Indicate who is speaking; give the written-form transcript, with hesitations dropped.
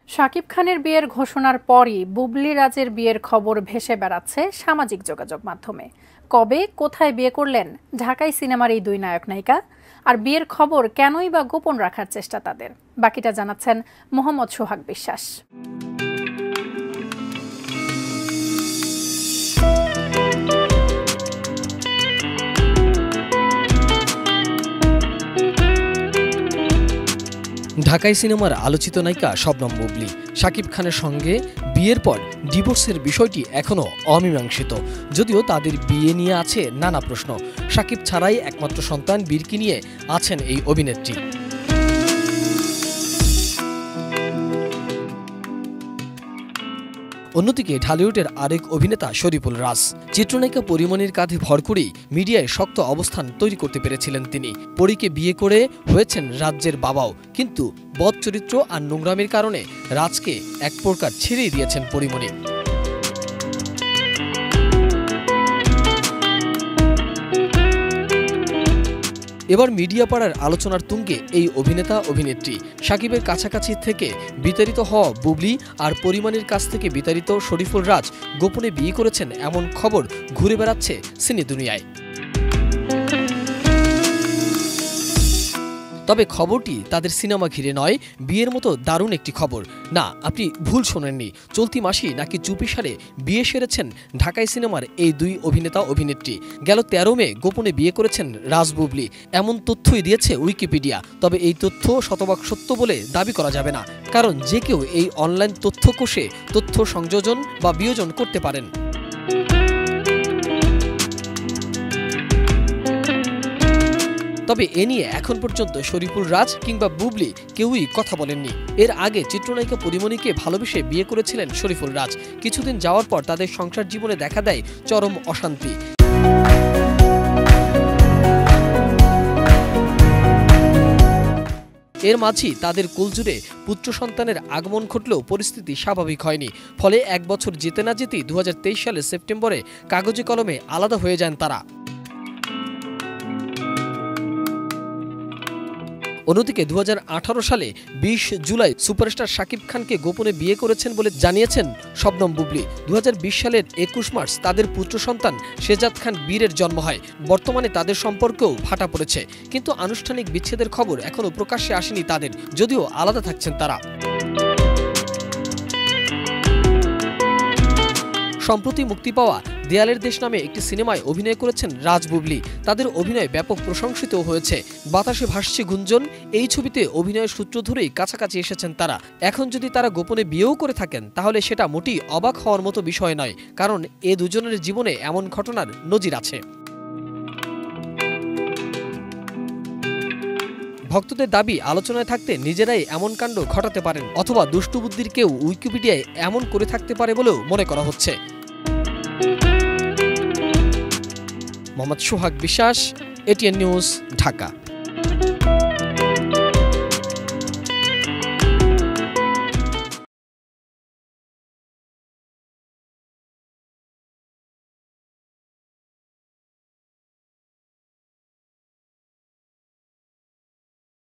Speaker 1: শাকিব খানের বিয়ের ঘোষণার পরই বুবলি রাজের বিয়ের খবর ভেসে বেড়াচ্ছে সামাজিক যোগাযোগ মাধ্যমে। কবে কোথায় বিয়ে করলেন ঢাকাই সিনেমার এই দুই নায়ক নায়িকা, আর বিয়ের খবর কেনই বা গোপন রাখার চেষ্টা তাদের, বাকিটা জানাচ্ছেন মোহাম্মদ সোহাগ বিশ্বাস।
Speaker 2: ঢাকাই সিনেমার আলোচিত নায়িকা শবনম বুবলি শাকিব খানের সঙ্গে বিয়ের পর ডিভোর্সের বিষয়টি এখনও অমীমাংসিত। যদিও তাদের বিয়ে নিয়ে আছে নানা প্রশ্ন। শাকিব ছাড়াই একমাত্র সন্তান বীরকে নিয়ে আছেন এই অভিনেত্রী। অন্যদিকে ঢালিউডের আরেক অভিনেতা শরীফুল রাজ চিত্রনায়িকা পরিমণির কাঁধে ভর করেই মিডিয়ায় শক্ত অবস্থান তৈরি করতে পেরেছিলেন তিনি। পরীকে বিয়ে করে হয়েছেন রাজ্যের বাবাও, কিন্তু বদ চরিত্র আর নোংরামির কারণে রাজকে এক প্রকার ছেড়েই দিয়েছেন পরিমণি। এবার মিডিয়া পাড়ার আলোচনার তুঙ্গে এই অভিনেতা অভিনেত্রী। শাকিবের কাছাকাছি থেকে বিতাড়িত হওয়া বুবলি আর পরিমণির কাছ থেকে বিতাড়িত শরীফুল রাজ গোপনে বিয়ে করেছেন এমন খবর ঘুরে বেড়াচ্ছে সিনে দুনিয়ায়। তবে খবরটি তাদের সিনেমা ঘিরে নয়, বিয়ের মতো দারুণ একটি খবর। না, আপনি ভুল শোনেননি। চলতি মাসেই নাকি চুপিসারে বিয়ে সেরেছেন ঢাকাই সিনেমার এই দুই অভিনেতা অভিনেত্রী। গেল 13 মে গোপনে বিয়ে করেছেন রাজ বুবলি, এমন তথ্যই দিয়েছে উইকিপিডিয়া। তবে এই তথ্য শতভাগ সত্য বলে দাবি করা যাবে না, কারণ যে কেউ এই অনলাইন তথ্য কোষে তথ্য সংযোজন বা বিয়োজন করতে পারেন। তবে এ নিয়ে এখন পর্যন্ত শরীফুল রাজ কিংবা বুবলি কেউই কথা বলেননি। এর আগে চিত্রনায়িকা পরিমণিকে ভালোবেসে বিয়ে করেছিলেন শরীফুল রাজ। কিছুদিন যাওয়ার পর তাদের সংসার জীবনে দেখা দেয় চরম অশান্তি। এর মাঝেই তাদের কুলজুড়ে পুত্র সন্তানের আগমন ঘটলেও পরিস্থিতি স্বাভাবিক হয়নি। ফলে এক বছর যেতে না যেতেই 2023 সালের সেপ্টেম্বরে কাগজে কলমে আলাদা হয়ে যান তারা। অন্যদিকে 2018 সালে 20 জুলাই সুপারস্টার শাকিব খানকে গোপনে বিয়ে করেছেন বলে জানিয়েছেন শবনম বুবলি। 2020 সালের 21 মার্চ তাদের পুত্র সন্তান শেজাদ খান বীরের জন্ম হয়। বর্তমানে তাদের সম্পর্কেও ভাটা পড়েছে, কিন্তু আনুষ্ঠানিক বিচ্ছেদের খবর এখনও প্রকাশ্যে আসেনি তাদের, যদিও আলাদা থাকছেন তারা। সম্প্রতি মুক্তি পাওয়া দেয়ালের দেশ নামে একটি সিনেমায় অভিনয় করেছেন রাজ বুবলি। তাদের অভিনয় ব্যাপক প্রশংসিত হয়েছে। বাতাসে ভাসছে গুঞ্জন, এই ছবিতে অভিনয়ের সূত্র ধরেই কাছাকাছি এসেছেন তারা। এখন যদি তারা গোপনে বিয়েও করে থাকেন, তাহলে সেটা মোটেই অবাক হওয়ার মতো বিষয় নয়, কারণ এ দুজনের জীবনে এমন ঘটনার নজির আছে। ভক্তদের দাবি, আলোচনায় থাকতে নিজেরাই এমন কাণ্ড ঘটাতে পারেন, অথবা দুষ্টবুদ্ধির কেউ উইকিপিডিয়ায় এমন করে থাকতে পারে বলেও মনে করা হচ্ছে। মোহাম্মদ সোহাগ বিশ্বাস, এটিএন নিউজ, ঢাকা।